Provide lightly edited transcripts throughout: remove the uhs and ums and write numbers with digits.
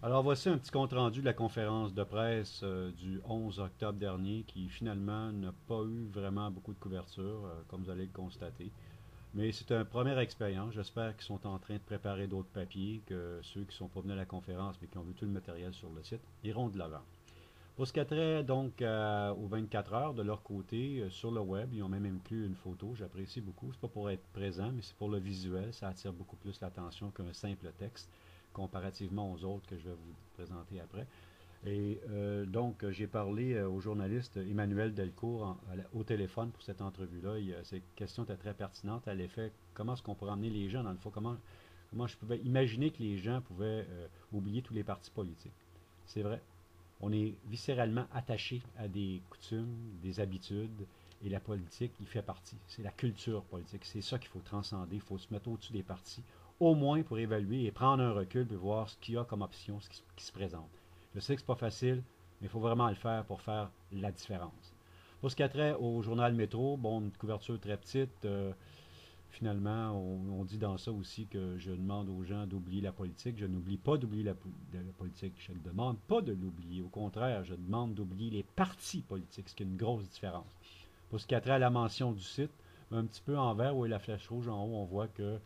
Alors voici un petit compte-rendu de la conférence de presse du 11 octobre dernier qui finalement n'a pas eu vraiment beaucoup de couverture, comme vous allez le constater. Mais c'est une première expérience. J'espère qu'ils sont en train de préparer d'autres papiers, que ceux qui ne sont pas venus à la conférence mais qui ont vu tout le matériel sur le site iront de l'avant. Pour ce qui a trait donc aux 24 heures, de leur côté, sur le web, ils ont même inclus une photo. J'apprécie beaucoup. C'est pas pour être présent, mais c'est pour le visuel. Ça attire beaucoup plus l'attention qu'un simple texte, comparativement aux autres que je vais vous présenter après. Et donc, j'ai parlé au journaliste Emmanuel Delcourt au téléphone pour cette entrevue-là. Ces questions étaient très pertinentes à l'effet comment est-ce qu'on pourrait emmener les gens dans le fond, comment je pouvais imaginer que les gens pouvaient oublier tous les partis politiques. C'est vrai, on est viscéralement attaché à des coutumes, des habitudes, et la politique y fait partie. C'est la culture politique. C'est ça qu'il faut transcender. Il faut se mettre au-dessus des partis, au moins pour évaluer et prendre un recul et voir ce qu'il y a comme option, qui se présente. Je sais que c'est pas facile, mais il faut vraiment le faire pour faire la différence. Pour ce qui a trait au journal Métro, bon, une couverture très petite. Finalement, on dit dans ça aussi que je demande aux gens d'oublier la politique. Je n'oublie pas d'oublier la politique. Je ne demande pas de l'oublier. Au contraire, je demande d'oublier les partis politiques, ce qui est une grosse différence. Pour ce qui a trait à la mention du site, un petit peu en vert, où est la flèche rouge en haut, on voit que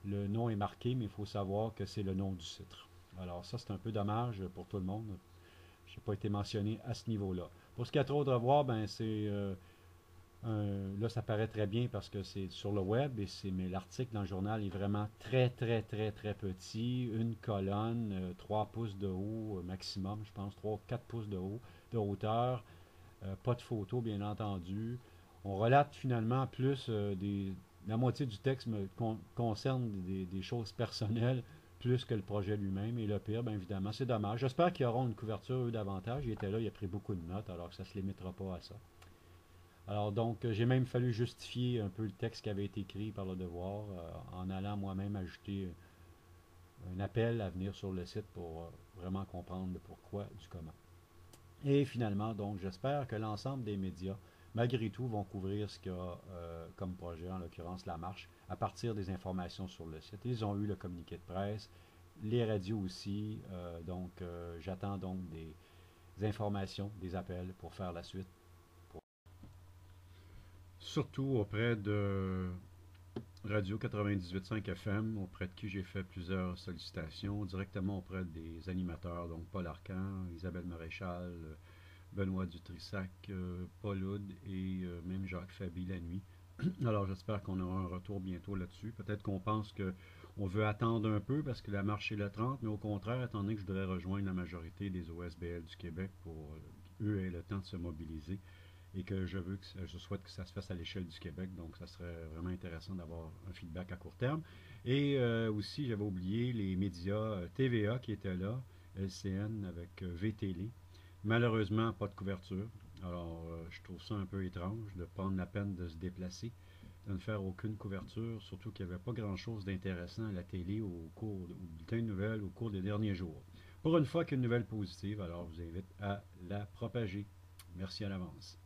le nom est marqué, mais il faut savoir que c'est le nom du site. Alors ça, c'est un peu dommage pour tout le monde. Je n'ai pas été mentionné à ce niveau-là. Pour ce qui a trop de voir, ben c'est là, ça paraît très bien parce que c'est sur le web, mais l'article dans le journal est vraiment très, très, très, très petit. Une colonne, 3 pouces de haut maximum, je pense, 3 4 pouces de haut, de hauteur. Pas de photo, bien entendu. On relate finalement plus la moitié du texte concerne des choses personnelles plus que le projet lui-même. Et le pire, bien évidemment, c'est dommage. J'espère qu'ils auront une couverture, eux, davantage. Il était là, il a pris beaucoup de notes, alors que ça ne se limitera pas à ça. Alors donc, j'ai même fallu justifier un peu le texte qui avait été écrit par le devoir en allant moi-même ajouter un appel à venir sur le site pour vraiment comprendre le pourquoi du comment. Et finalement, donc, j'espère que l'ensemble des médias, malgré tout, vont couvrir ce qu'il y a comme projet, en l'occurrence la marche, à partir des informations sur le site. Ils ont eu le communiqué de presse, les radios aussi, donc j'attends donc des informations, des appels pour faire la suite. Surtout auprès de Radio 98.5 FM, auprès de qui j'ai fait plusieurs sollicitations, directement auprès des animateurs, donc Paul Arcan, Isabelle Maréchal, Benoît Dutrissac, Paul Houd et même Jacques Fabi la nuit. Alors j'espère qu'on aura un retour bientôt là-dessus. Peut-être qu'on pense qu'on veut attendre un peu parce que la marche est le 30, mais au contraire, étant donné que je voudrais rejoindre la majorité des OSBL du Québec pour eux aient le temps de se mobiliser, et que je souhaite que ça se fasse à l'échelle du Québec. Donc, ça serait vraiment intéressant d'avoir un feedback à court terme. Et aussi, j'avais oublié les médias TVA qui étaient là, LCN avec VTL. Malheureusement, pas de couverture. Alors, je trouve ça un peu étrange de prendre la peine de se déplacer, de ne faire aucune couverture, surtout qu'il n'y avait pas grand-chose d'intéressant à la télé au bulletin de nouvelles au cours des derniers jours. Pour une fois qu'une nouvelle positive, alors je vous invite à la propager. Merci à l'avance.